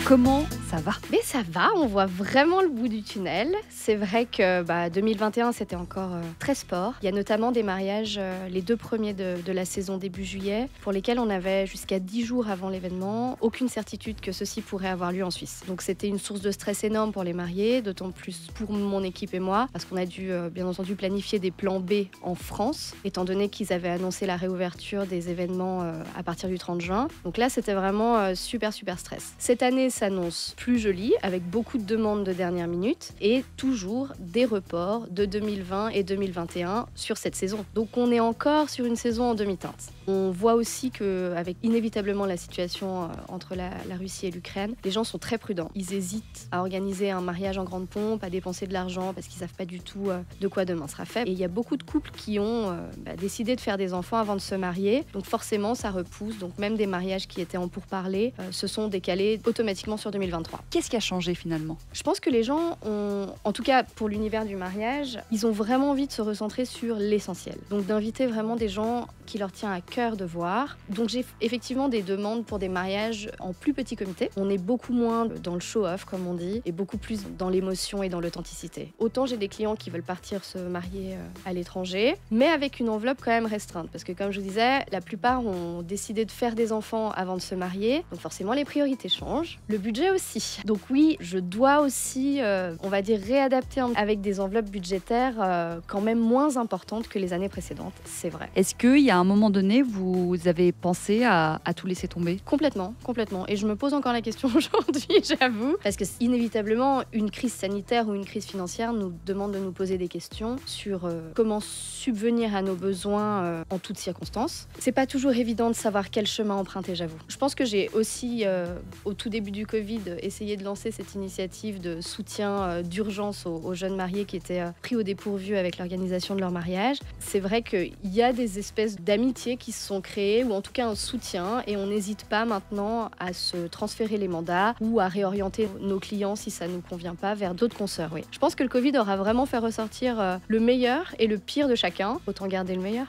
Comment ça va? Mais ça va, on voit vraiment le bout du tunnel. C'est vrai que 2021, c'était encore très sport. Il y a notamment des mariages, les 2 premiers de la saison début juillet, pour lesquels on avait jusqu'à 10 jours avant l'événement aucune certitude que ceci pourrait avoir lieu en Suisse. Donc c'était une source de stress énorme pour les mariés, d'autant plus pour mon équipe et moi, parce qu'on a dû bien entendu planifier des plans B en France, étant donné qu'ils avaient annoncé la réouverture des événements à partir du 30 juin. Donc là, c'était vraiment super stress. Cette année s'annonce plus jolie, avec beaucoup de demandes de dernière minute et toujours des reports de 2020 et 2021 sur cette saison. Donc on est encore sur une saison en demi-teinte. On voit aussi qu'avec inévitablement la situation entre la Russie et l'Ukraine, les gens sont très prudents. Ils hésitent à organiser un mariage en grande pompe, à dépenser de l'argent parce qu'ils ne savent pas du tout de quoi demain sera fait. Et il y a beaucoup de couples qui ont décidé de faire des enfants avant de se marier. Donc forcément, ça repousse. Donc même des mariages qui étaient en pourparlers se sont décalés automatiquement sur 2023. Qu'est-ce qui a changé finalement? Je pense que les gens ont, en tout cas pour l'univers du mariage, ils ont vraiment envie de se recentrer sur l'essentiel. Donc d'inviter vraiment des gens qui leur tient à cœur de voir. Donc j'ai effectivement des demandes pour des mariages en plus petit comité. On est beaucoup moins dans le show-off comme on dit et beaucoup plus dans l'émotion et dans l'authenticité. Autant j'ai des clients qui veulent partir se marier à l'étranger, mais avec une enveloppe quand même restreinte parce que comme je vous disais, la plupart ont décidé de faire des enfants avant de se marier. Donc forcément les priorités changent, le budget aussi. Donc oui, je dois aussi, on va dire, réadapter avec des enveloppes budgétaires quand même moins importantes que les années précédentes, c'est vrai. Est-ce qu'il y a un moment donné, vous avez pensé à tout laisser tomber? Complètement. Et je me pose encore la question aujourd'hui, j'avoue. Parce que inévitablement, une crise sanitaire ou une crise financière nous demande de nous poser des questions sur comment subvenir à nos besoins en toutes circonstances. C'est pas toujours évident de savoir quel chemin emprunter, j'avoue. Je pense que j'ai aussi, au tout début du Covid, essayé de lancer cette initiative de soutien d'urgence aux jeunes mariés qui étaient pris au dépourvu avec l'organisation de leur mariage. C'est vrai qu'il y a des espèces d'amitiés qui se sont créées, ou en tout cas un soutien, et on n'hésite pas maintenant à se transférer les mandats ou à réorienter nos clients si ça ne nous convient pas vers d'autres consoeurs. Oui. Je pense que le Covid aura vraiment fait ressortir le meilleur et le pire de chacun. Autant garder le meilleur.